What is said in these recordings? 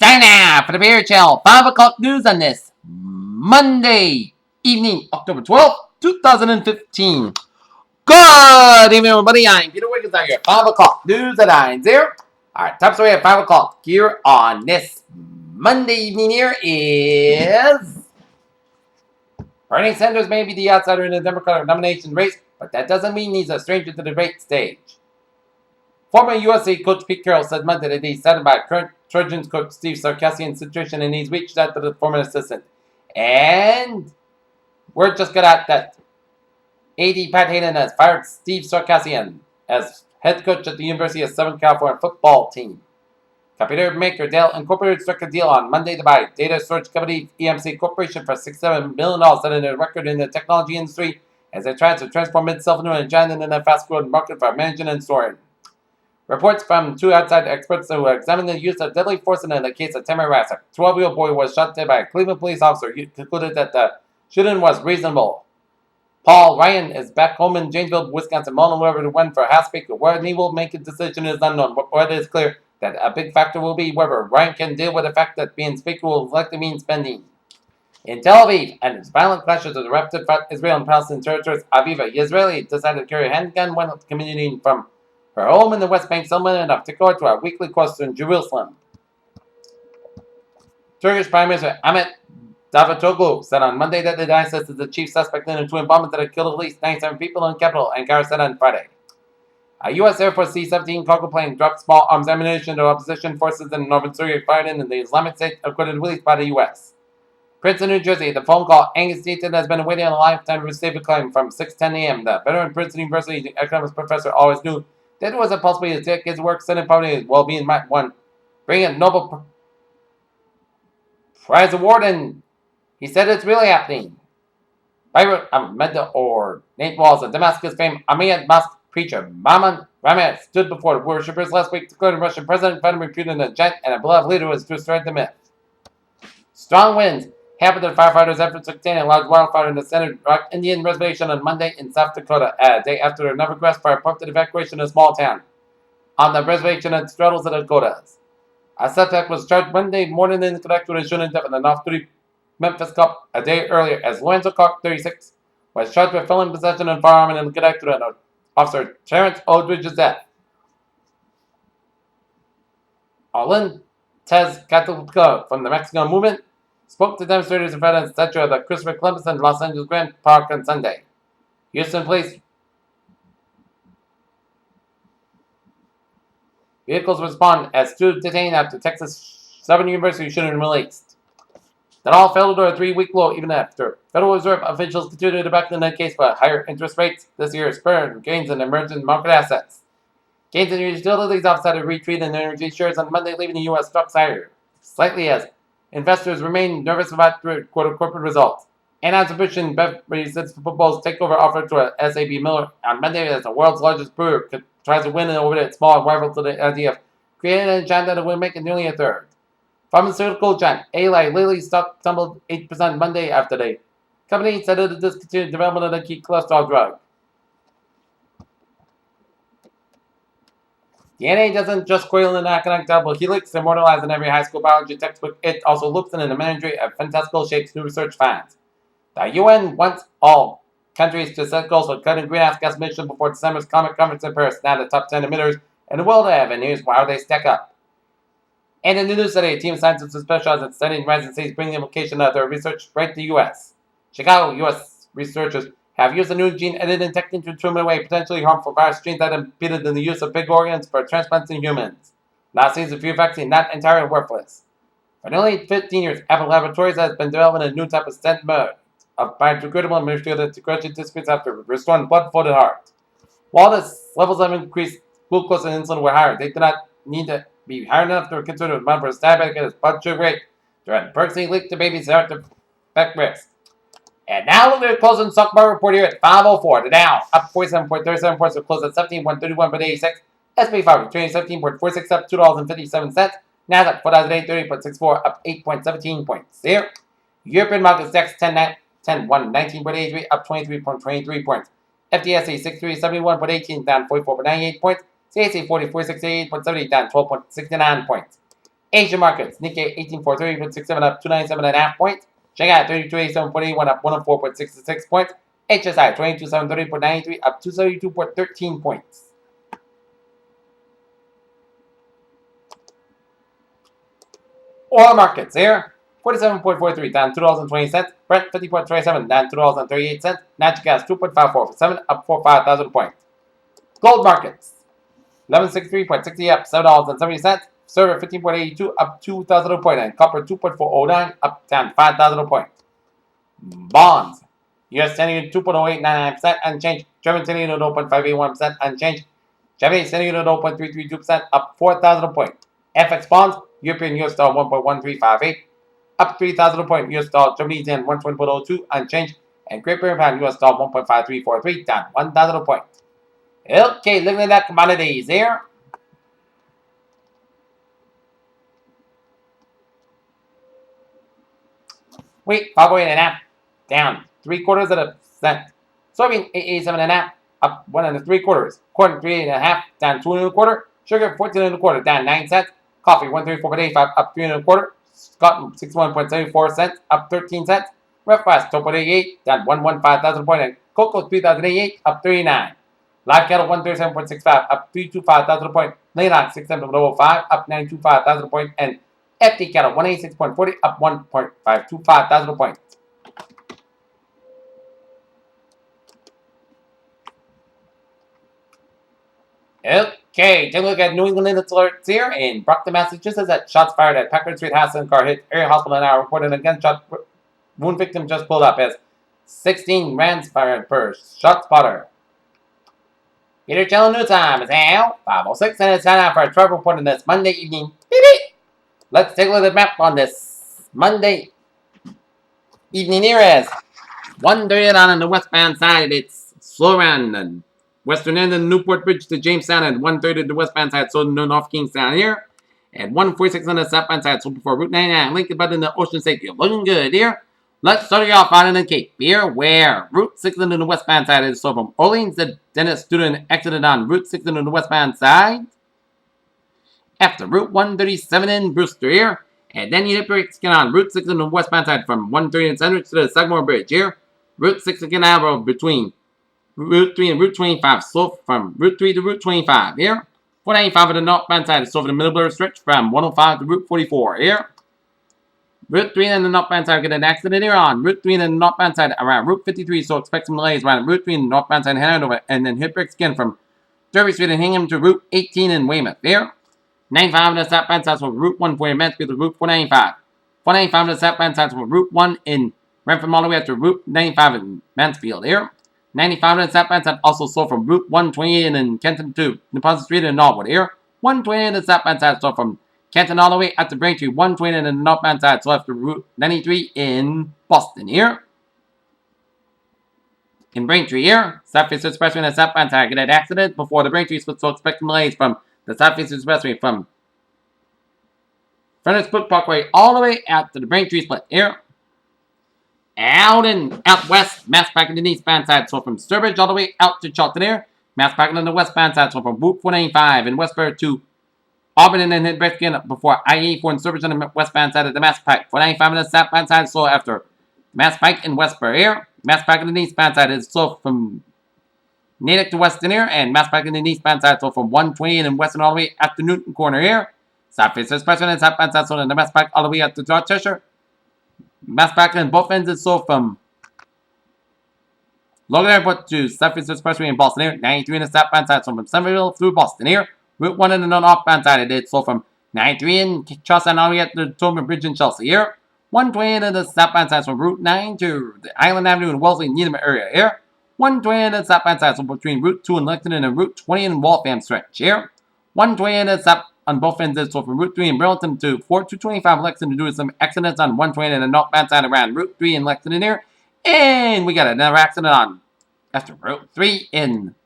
Time now for the Bear Channel 5 o'clock news on this Monday evening, October 12th, 2015. Good evening, everybody. I'm Peter Wiggins. I'm your 5 o'clock news at 9 0. Alright, top story at 5 o'clock here on this Monday evening here is Bernie Sanders may be the outsider in the Democratic nomination race, but that doesn't mean he's a stranger to the debate stage. Former USA coach Pete Carroll said Monday that he's saddened by current Trojans coach Steve Sarkisian's situation and he's reached out to the former assistant. And word just got out that AD Pat Hayden has fired Steve Sarkisian as head coach at the University of Southern California football team. Computer maker Dell Incorporated struck a deal on Monday to buy data storage company EMC Corporation for $67 million, setting a record in the technology industry as it tries to transform itself into a giant in a fast-growing market for managing and storing. Reports from two outside experts who examined the use of deadly force in the case of Tamir Rass, a 12-year-old boy who was shot dead by a Cleveland police officer, concluded that the shooting was reasonable. Paul Ryan is back home in Janesville, Wisconsin, mulling over to win for House Speaker. Where he will make a decision is unknown, but what is clear that a big factor will be whether Ryan can deal with the fact that being Speaker will likely mean spending. In Tel Aviv, and its violent clashes with the rapid Israel and Palestinian territories, Aviva, the Israeli, decided to carry a handgun when commuting from her home in the West Bank settlement of Tikor to a weekly course in Jerusalem. Turkish Prime Minister Ahmet Davutoglu said on Monday that the ISIS is the chief suspect in the twin bombings that have killed at least 97 people in the capital, Ankara said on Friday. A U.S. Air Force C-17 cargo plane dropped small arms ammunition to opposition forces in northern Syria fired in the Islamic State, according to release by the U.S. Princeton, New Jersey, the phone call Angus Deaton has been awaiting a lifetime to receive a claim from 6:10 a.m. The veteran Princeton University economics professor always knew that it was a possibility to take his work, setting poverty and well-being might one bring a Nobel Prize award, and he said it's really happening. Beirut Ahmed or Nate Walls, a Damascus famed Ahmadiyya mosque preacher Maman Ramirez stood before the worshippers last week, declaring Russian President Vladimir Putin a giant and a beloved leader who has destroyed the myth. Strong winds hampered the firefighters' efforts to contain a large wildfire in the Center Rock Indian Reservation on Monday in South Dakota, a day after another grass fire prompted evacuation of a small town on the reservation that straddles the Dakotas. A suspect was charged Monday morning in connection with a shooting death in the North Memphis Cup a day earlier, as Lorenzo Koch, 36, was charged with felon possession and firearm in connection with Officer Terrence Aldridge's death. Arlen Tez Catalica from the Mexican movement spoke to demonstrators in front of the statue of the Christopher Columbus in Los Angeles Grand Park on Sunday. Houston police vehicles respond as two detained after Texas Southern University shooting released. That all fell to a 3-week low even after Federal Reserve officials continued to back in the case for higher interest rates this year spurred gains in emerging market assets. Gains in utilities offset a retreat in energy shares on Monday, leaving the U.S. stocks higher, slightly as investors remain nervous about third-quarter corporate results. Anheuser-Busch Beverages its proposed takeover offer to SAB Miller on Monday as the world's largest brewer tries to win over its small rival to the idea of creating a giant that will make it nearly a third. Pharmaceutical giant Eli Lilly stock tumbled 8% Monday after the company said it had discontinued development of the key cholesterol drug. DNA doesn't just coil in an academic double helix immortalized in every high school biology textbook. It also loops in an imagery of fantastical shapes new research finds. The UN wants all countries to set goals for cutting greenhouse gas emissions before December's climate conference in Paris. Now the top 10 emitters in the world have, and here's how they stack up. And in the news today, a team of scientists who specialize in studying rising seas bring the implication of their research right to the U.S. Chicago U.S. researchers have used a new gene-editing technique to determine away potentially harmful virus genes that impeded in the use of pig organs for transplants in humans. Now seems a few vaccine not entirely worthless. For nearly 15 years, Apple Laboratories has been developing a new type of stent mode of biodegradable material that gradually dissipates after restoring blood flow to the heart. While the levels of increased glucose and insulin were higher, they did not need to be high enough to consider the number of diabetic and his blood sugar rate during personally leaked to babies heart defect risk. And now look at the closing stock market report here at 5:04. The Dow up 47.37 points to close at 17.31.86. S&P 500 trading 17.46 up $2.57. Nasdaq 4,830.64 up 8.17 points. There. European market index 19.83 up 23.23 points. FTSE 6371.18 down 44.98 points. CAC 4468.70 down 12.69 points. Asian markets, Nikkei 18,430.67 up 297.5 points. Shanghai 3287.81 up 104.66 points. HSI 22,730.93 up 272.13 points. Oil markets here. 47.43 down $2.20. Brent 50.27 down $2.38. Natural gas 2.54 up 45,000 points. Gold markets. 1163.60 up $7.70. Silver 15.82 up 2,000 points. And copper 2.409 up down 5,000 points. Bonds. US 10 2.0899% unchanged. German 10 0.581% unchanged. Japanese 10 0.332% up 4,000 points. FX bonds. European US dollar 1.1358 up 3,000 points. US dollar Germany's yen 120.02 unchanged. And Great Britain pound US dollar 1.5343 down 1,000 points. Okay, looking at that commodities here. Wheat 5.8 down 0.75 Soybean 8.87 up 1 3/4. Corn 3.8 down 2 1/4. Sugar 14 1/4 down 9 cents. Coffee 134.85 up 3 1/4. Cotton 61.74 cents up 13 cents. Refined 12.88 down 115,000 points. And cocoa 3,088 up 39. Live cattle 137.65 up 325,000 points. Laylock 67.05 up 925,000 points. And FD cattle 186.40 up 1.525,000 points. Okay, take a look at New England alerts here in Brockton, Massachusetts. At shots fired at Packard Street House and car hit area hospital now reported a gunshot wound victim just pulled up as 16 rounds fired per shot spotter. Peter Channel News Time is now 5:06 and it's time for a travel report on this Monday evening. Let's take a look at the map on this Monday evening here as 1:30 on the westbound side. It's slow around the western end of the Newport Bridge to Jamestown at 1:30 to the westbound side, so no North Kingstown here. At 1:46 on the southbound side, so before Route 99, Lincoln Bud in the Ocean State. You're looking good here. Let's start you off out in the Cape here, where Route 6 on the westbound side is so from Orleans to Dennis student exited on Route 6 on the westbound side. After Route 137 in Brewster here, and then you hit brakes again on Route 6 on the westbound side from 130 in Sandwich to the Sagamore Bridge here. Route 6 again now between Route 3 and Route 25, so from Route 3 to Route 25 here. 495 on the northbound side is so for the Middleborough stretch from 105 to Route 44 here. Route 3 on the northbound side get an accident here on Route 3 on the northbound side around Route 53, so expect some delays around Route 3 on the northbound side in Hanover, and then hit brakes again from Derby Street and Hingham to Route 18 in Weymouth here. 95 on the southbound side from Route 1 for Mansfield to Route 495. 495 on the southbound side from Route 1 in Renfrew all the way up to Route 95 in Mansfield here. 95 on the southbound side also sold from Route 128 in Kenton to Deposit Street in Norwood here. 120 on the southbound side sold from Kenton all the way up to Braintree. 120 on the northbound side sold after Route 93 in Boston here. In Braintree here, Southeast Expressway on the southbound side get an accident before the Braintree split, so expect delays from the Southeast Expressway from Furnace Brook Parkway all the way out to the Braintree split here. Out west, mass packing on the eastbound side, so from Sturbridge all the way out to Charlton here. Mass packing on the westbound side, so from Route 495 in Westbury to Auburn and then hit back again before I-84 and Sturbridge on the westbound side of the mass pike. 495 on the southbound side, so after mass pike in Westbury here. Mass packing on the eastbound side is so from Natick to Weston here, and mass packing on the eastbound side, so from 128 and Weston all the way out to Newton Corner here. Southeast Expressway and southbound side, so the mass pike all the way out to Dorchester. Mass packing on both ends is so from Logan Airport to Southeast Expressway in Boston here. 93 on the southbound side, so from Somerville through Boston here. Route 1 on the northbound side, it is so from 93 in Charlestown all the way up to the Tobin Bridge in Chelsea here. 120 on the southbound side, from Route 9 to the Island Avenue in Wellesley Needham area here. 120 on the southbound side, so between Route 2 in Lexington and Route 20 in Waltham stretch here. 120 on the south on both ends, so from Route 3 in Burlington to 4225 Lexington due to some accidents on 120 on the northbound side around Route 3 in Lexington here. And we got another accident on after Route 3 in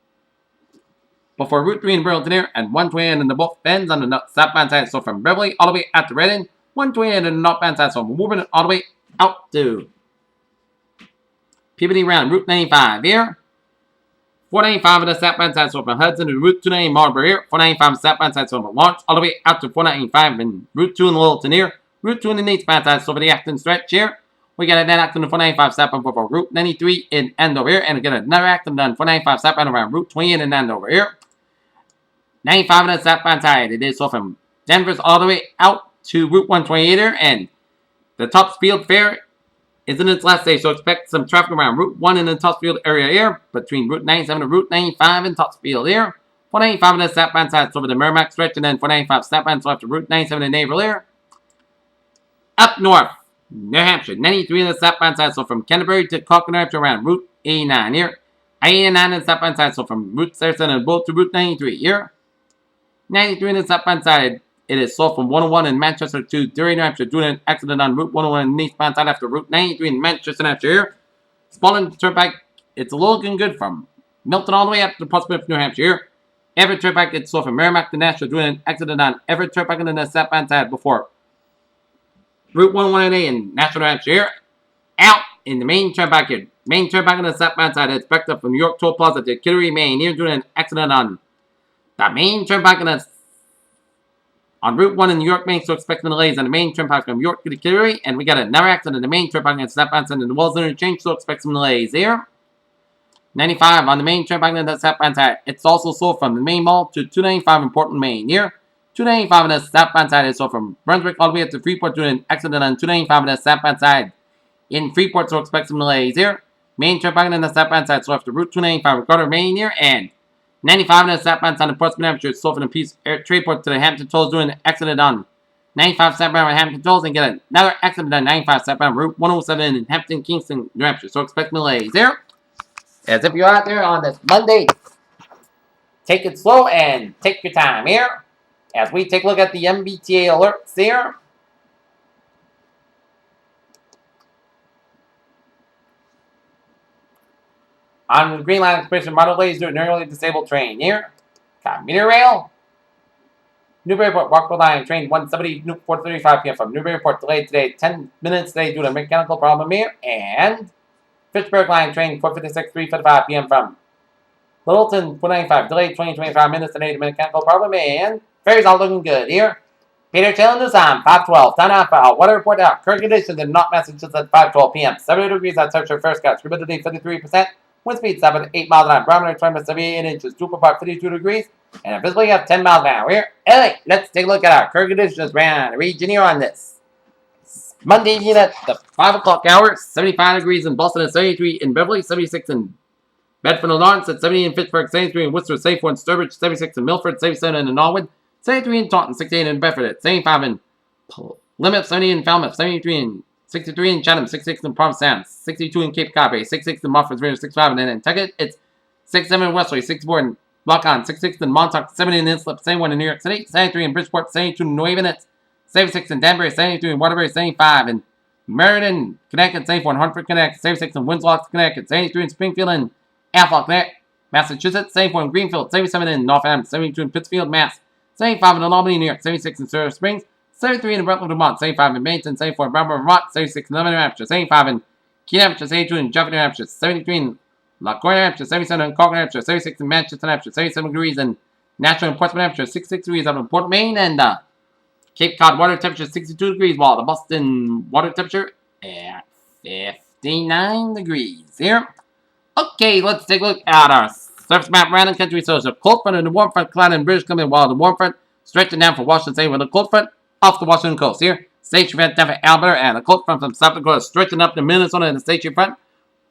before Route 3 in Burlington here, and 120 on the both ends on the southbound side, so from Beverly all the way out to Reading. 120 on the northbound side, so from Woburn all the way out to Peabody around Route 95 here. 495 on the southbound side, so from Hudson to Route 290 Marlboro here. 495 southbound side, so from Lawrence all the way out to 495 and Route 2 in Littleton here. Route 2 in the eastbound side, so for the Acton stretch here. We got a net Acton to 495 southbound for Route 93 in Andover here. And we got another Acton done 495 southbound around Route 20 in Andover here. 95 on the southbound side, it is so from Denver's all the way out to Route 128 here. And the Topsfield Fair is in its last day, so expect some traffic around Route 1 in the Topsfield area here, between Route 97 and Route 95 in Topsfield here. 495 on the southbound side, so over the Merrimack stretch, and then 495 southbound, so after Route 97 in Naval here. Up north, New Hampshire, 93 on the southbound side, so from Canterbury to Coconut to around Route 89 here. 89 on the southbound side, so from Route 37 and both to Route 93 here. 93 on the southbound side, it is so from 101 in Manchester to Derry, New Hampshire, doing an accident on Route 101 in the eastbound side after Route 93 in Manchester, New Hampshire here. Spalding Turnpike, it's looking good from Milton all the way up to Portsmouth, New Hampshire here. Everett Turnpike, it's so from Merrimack to Nashville, doing an accident on Everett Turnpike in the southbound side before Route 118 in Nashville, New Hampshire here. Out in the main turnpike here. Main turnpike on the southbound side, it's backed up from New York Toll Plaza to Kittery, Maine here, doing an accident on the main turnpike on Route 1 in New York, Maine, so expecting delays on the main turnpike from York to the Kittery. And we got another accident on the main turnpike on the southbound side in the Wells Interchange, so expect some delays here. 95 on the main turnpike on the southbound side. It's also sold from the main mall to 295 in Portland, Maine here. 295 on the southbound side is sold from Brunswick all the way up to Freeport, doing an accident on 295 on the southbound side in Freeport, so expect some delays here. Main turnpike on the southbound side, so after Route 295 Ricardo, Maine here. And 95 on the southbound side of Portsmouth, New Hampshire, sold from the Peace Air Trade-Port to the Hampton Tolls, doing an accident on 95 southbound Hampton Tolls, and get another accident on 95 southbound Route 107 in Hampton, Kingston, New Hampshire. So expect delays there. As if you're out there on this Monday, take it slow and take your time here. As we take a look at the MBTA alerts here. On the Green Line Express, model delays due to an early disabled train here. Commuter Rail. Newburyport Rockville Line, train 170, 4:35 p.m. from Newburyport, delayed today 10 minutes today due to a mechanical problem here. And Fitchburg Line, train 4:56, 3:55 p.m. from Littleton, 495, delayed 20-25 minutes today due to mechanical problem. And ferries all looking good here. Peter Taylor News on 512. Time out for weather report out. Current conditions in North Massachusetts at 5:12 p.m. 70 degrees outside your first cut. Humidity 53%. Wind speed 7 to 8 miles an hour. Barometer 78 inches. Dew part 52 degrees. And visibly have 10 miles an hour here. Anyway, let's take a look at our current conditions around the region here on this Monday evening at the 5 o'clock hour. 75 degrees in Boston and 73 in Beverly. 76 in Bedford and Lawrence at 70 in Pittsburgh. 73 in Worcester. 74 in Sturbridge. 76 in Milford. 77 in Norwood. 73 in Taunton. 68 in Bedford. At 75 in Plymouth. 70 in Falmouth. 73 in 63 in Chatham, 66 in Provincetown, 62 in Cape Cod Bay, 66 in Murfreesboro, 65 in Nantucket, it's 67 in Wesley, 64 in Lockon, 66 in Montauk, 70 in Islip, 71 in New York City, 73 in Bridgeport, 72 in New Haven, it's 76 in Danbury, 73 in Waterbury, 75 in Meriden, Connecticut, 74 in Hartford, Connecticut, 76 in Winslow, Connecticut, 73 in Springfield and Affolk, Massachusetts, 74 in Greenfield, 77 in Northampton, 72 in Pittsfield, Mass, 75 in Albany, New York, 76 in Silver Springs, 73 in Brentwood, Vermont, 75 in Maynton, 74 in Bramble, Vermont, 76 in Lebanon, New Hampshire, 75 in Keene, Hampshire, 72 in Jefferson, New Hampshire, 73 in LaCour, New Hampshire, 77 in Concord, New Hampshire, 76 in Manchester, New Hampshire, 77 degrees in Nashville and Portsmouth, New Hampshire, 66 degrees up in Port, Maine, and Cape Cod water temperature 62 degrees, while the Boston water temperature at 59 degrees here. Okay, let's take a look at our surface map around the country. So it's a cold front and the warm front cloud and British Columbia, while the warm front stretching down for Washington State with a cold front off the Washington coast here. Station front down for Alberta, and a cold front from South Dakota stretching up to Minnesota, and the station front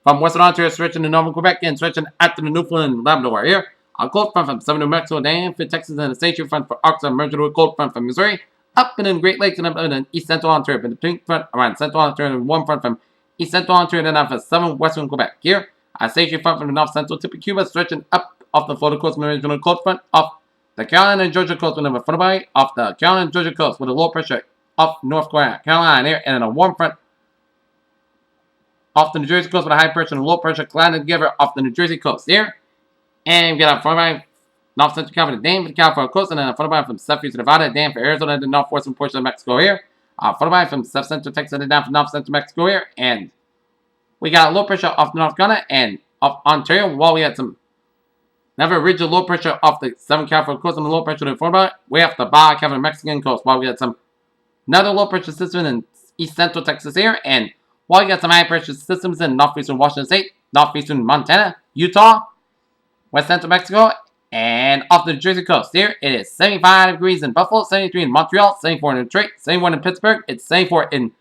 from Western Ontario stretching to Northern Quebec and stretching out to the Newfoundland and Labrador here. A cold front from southern New Mexico down for Texas, and the station front for Arkansas merging with a cold front from Missouri up in the Great Lakes and up in East Central Ontario. But the pink front around Central Ontario and warm front from East Central Ontario and then for southern Western Quebec here. A station front from the North Central tip of Cuba stretching up off the Florida coast and the regional cold front off the Carolina and Georgia coast with a front by off the Carolina and Georgia coast with a low pressure off North Carolina here, and then a warm front off the New Jersey coast with a high pressure and a low pressure colliding together off the New Jersey coast here. And we got a front by North Central California, Dan for the California coast, and then a front by from southeast Nevada, Dan for Arizona, and the northwestern portion of Mexico here. Front by from south central Texas, and down from north central Mexico here. And we got a low pressure off North Carolina and off Ontario, while we had some Never rigid low pressure off the 7 California coast and the low pressure to the former way off the Baja California Mexican coast. While we got some another low pressure system in east central Texas here, and while you got some high pressure systems in northeastern Washington State, northeastern Montana, Utah, west central Mexico, and off the New Jersey coast. Here it is 75 degrees in Buffalo, 73 in Montreal, 74 in Detroit, 71 in Pittsburgh, it's 74 in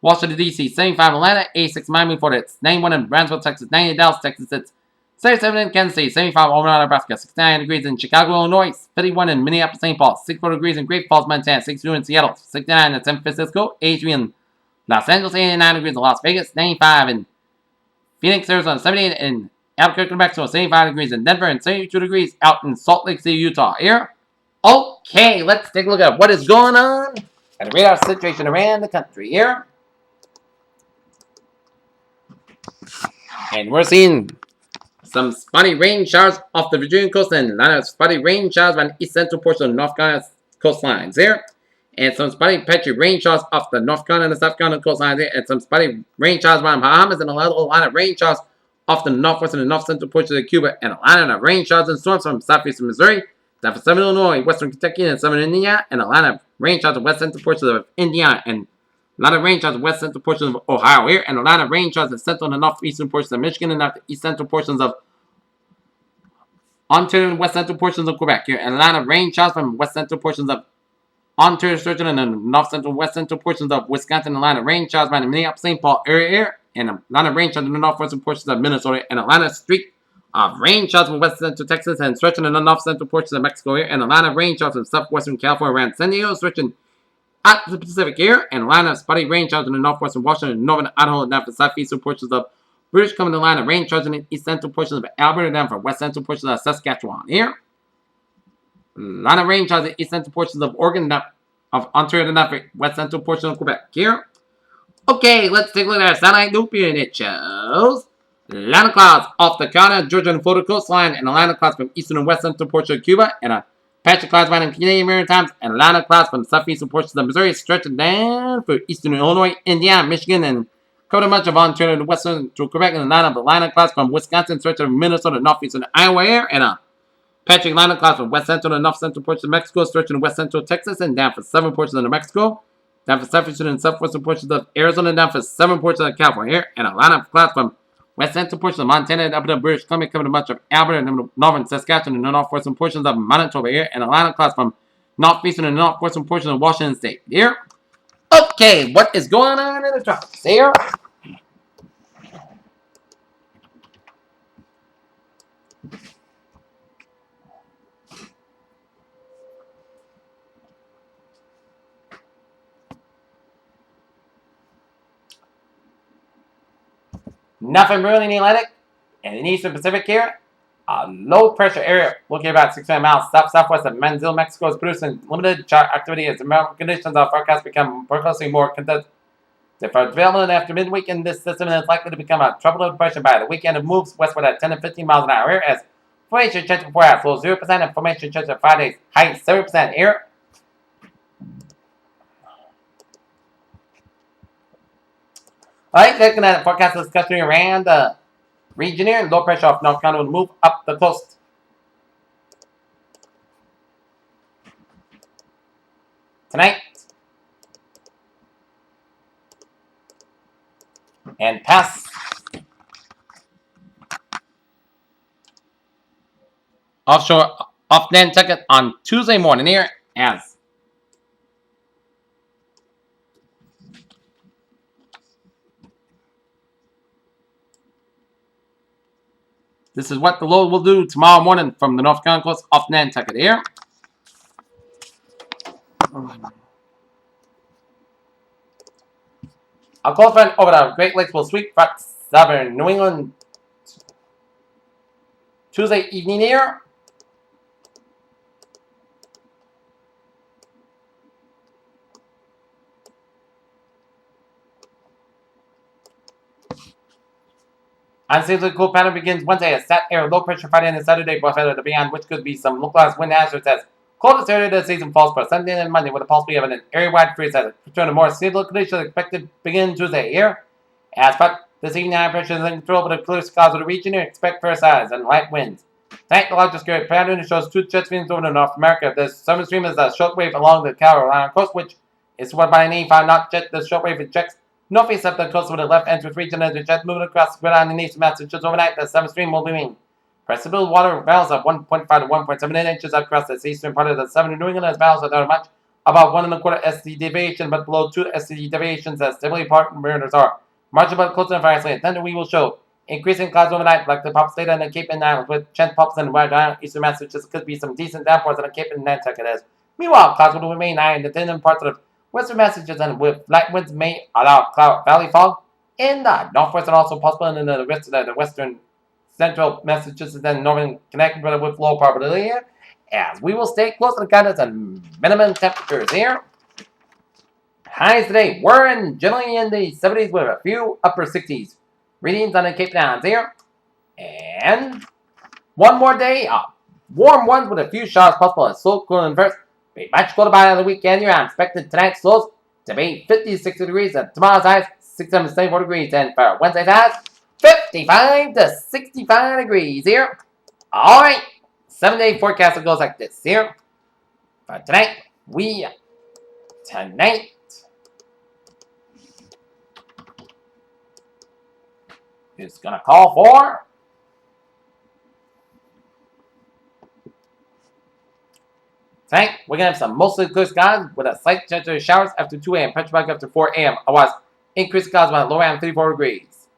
Washington, D.C., 75 in Atlanta, 86 in Miami, Florida, it's 91 in Brownsville, Texas, 90 in Dallas, Texas, it's 77 in Kansas City, 75 in Omaha, Nebraska, 69 degrees in Chicago, Illinois, 51 in Minneapolis, St. Paul, 64 degrees in Great Falls, Montana, 62 in Seattle, 69 in San Francisco, 83 in Los Angeles, 89 degrees in Las Vegas, 95 in Phoenix, Arizona, 78 in Albuquerque, New Mexico, 75 degrees in Denver, and 72 degrees out in Salt Lake City, Utah. Here, okay, let's take a look at what is going on and read our situation around the country here. And we're seeing some spotty rain showers off the Virginia coast and a lot of spotty rain showers on the east central portion of the North Carolina coastlines here. And some spotty patchy rain showers off the North Carolina and South Carolina coastlines here. And some spotty rain showers around Bahamas and a lot of rain showers off the northwest and the north central portion of Cuba. And a lot of rain showers and storms from southeastern Missouri, down from southern Illinois, western Kentucky, and southern Indiana. And a lot of rain showers of west central portions of Indiana. And a lot of rain showers in west central portions of Ohio here, and a lot of rain showers in central and northeastern portions of Michigan and the east central portions of Ontario and west central portions of Quebec here, and a lot of rain showers from west central portions of Ontario, Sturgeon, and the north central west central portions of Wisconsin, and a lot of rain showers by the Minneapolis St. Paul area here, and a lot of rain showers in the northwestern portions of Minnesota, and a lot of streak of rain showers from west central Texas and stretching in the north central portions of Mexico here, and a lot of rain showers from southwestern California around San Diego, stretching out to the Pacific here, and a line of spotty rain showers in the northwestern Washington and northern Idaho, down for southeastern portions of British Columbia, line of rain showers in the east central portions of Alberta, down for west central portions of Saskatchewan here. A line of rain showers in the east central portions of Oregon, down of Ontario, down for west central portions of Quebec here. Okay, let's take a look at our satellite loop here, and it shows a line of clouds off the Carolina, Georgia, and Florida coastline, and a line of clouds from eastern and west central portions of Cuba, and a patch of clouds running Canadian Maritimes, and a line of clouds from southeastern portions of Missouri stretching down for eastern Illinois, Indiana, Michigan, and covering much of Ontario and western to Quebec, and a line of clouds from Wisconsin stretching from Minnesota, northeastern Iowa here, and a patching line of clouds from west central and north central portions of Mexico stretching to west central Texas, and down for southern portions of New Mexico, down for southeastern and southwestern portions of Arizona, and down for southern portions of California here, and a line of clouds from west central portions of Montana and up to British Columbia, covering much of Alberta and northern Saskatchewan and the northwestern portions of Manitoba here, and a line of clouds from northeastern and northwestern portions of Washington State here. Okay, what is going on in the tropics here? Nothing really in the Atlantic and in the Eastern Pacific here. A low pressure area looking about 600 miles southwest of Manzil, Mexico is producing limited activity as the conditions are forecast become progressively more contested. For development after midweek in this system is likely to become a tropical depression by the weekend. It moves westward at 10 to 15 miles an hour here as formation chance for 4 hours low 0% and formation chance at 5 days high 7% here. Alright, looking at the forecast discussion around the region here, low pressure off North Carolina will move up the coast tonight and pass offshore off Nantucket on Tuesday morning here as this is what the low will do tomorrow morning from the North Carolina coast off Nantucket here. A cold front over the Great Lakes will sweep southern New England Tuesday evening here. Unseasonably cool pattern begins Wednesday as sat air low pressure Friday and Saturday, both weather beyond which could be some localized wind hazards as coldest area of the season falls for Sunday and Monday with a possibility of an area-wide freeze as return to more seasonal conditions expected to begin Tuesday here. As but this evening high pressure is in control with the clear skies of the region here. Expect fair size and light winds. Tonight, the largest great pattern shows two jet streams over to North America. The southern stream is a shortwave along the Carolina coast, which is what by an 85 knot jet. The shortwave ejects northeast of the coast with the left entrance region as the jet moving across the grid on the east Massachusetts overnight. The southern stream will be mean. Precipitable water valves of 1.5 to 1.7 inches across the eastern part of the southern New England as valves that are much about 1.25 SC deviation, but below 2 SC deviations as typically part mariners are. Margin but close to variously. And then we will show increasing clouds overnight, like the Pop State and the Cape and Islands, with chance pops and Rhode Island, eastern Massachusetts could be some decent downpours on the Cape and Nantucket is. Meanwhile, clouds will remain high in the inland parts of western Massachusetts, and with light winds may allow cloud valley fog in the northwest and also possible in the rest of the western central Massachusetts and northern Connecticut with low probability here. As we will stay close to the guidance and minimum temperatures here. Highs today were generally in the 70s with a few upper 60s. Readings on the Cape Downs here. And one more day of warm ones with a few showers possible as slow cooling first. Be much colder by the weekend here. I'm expecting tonight's lows to be 50 to 60 degrees and tomorrow's highs 67 to 74 degrees. And for Wednesday's highs, 55 to 65 degrees here. Alright, 7-day forecast goes like this here. For tonight is going to call for tonight, we're going to have some mostly clear skies with a slight chance of showers after 2 a.m. Pressure back after 4 a.m. Otherwise, increased clouds about low around 34 degrees.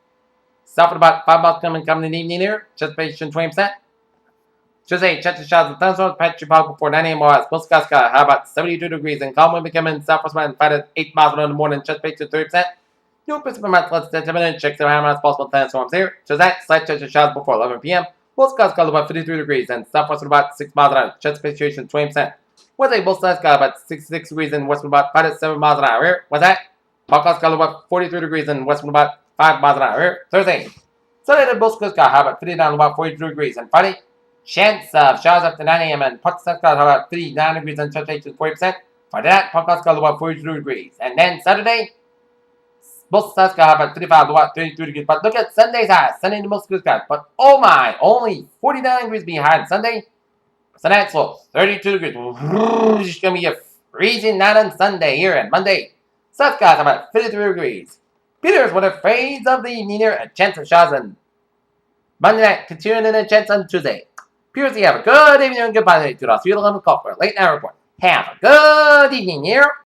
South at about 5 miles coming in the evening here. Precipitation 20%. Tuesday, chance of showers and thunderstorms. Pressure back before 9 a.m. Otherwise, most skies got about 72 degrees. And calm wind becoming southwest wind 5 to 8 miles in the morning. Precipitation 30%. New Pacific Mountains, 10 checks the how much possible thunderstorms here. Tuesday, slight chance of showers before 11 p.m. Most skies got about 53 degrees. And southwest about 6 miles an hour. Precipitation 20%. Wednesday, both sides got about 66 degrees and westward about 5 to 7 miles an hour here. What's that? Podcast got about 43 degrees and westward about 5 miles an hour here. Thursday. Sunday, both coasts got about 59 about 42 degrees. And Friday, chance of showers after 9 a.m. and podcast got about 39 degrees and precipitation 40%. Friday night, podcast got about 42 degrees. And then Saturday, both sides got about 35 to about 33 degrees. But look at Sunday's high. Sunday, the most coasts got. But oh my, only 49 degrees behind Sunday. Sunday, so 32 degrees. It's going to be a freezing night on Sunday here and Monday. South got about 53 degrees. Peters with a phase of the evening here, a chance of showers on Monday night, continuing in a chance on Tuesday. Peters, you have a good evening and goodbye today. 2 to 11 o'clock for a late night report. Have a good evening here.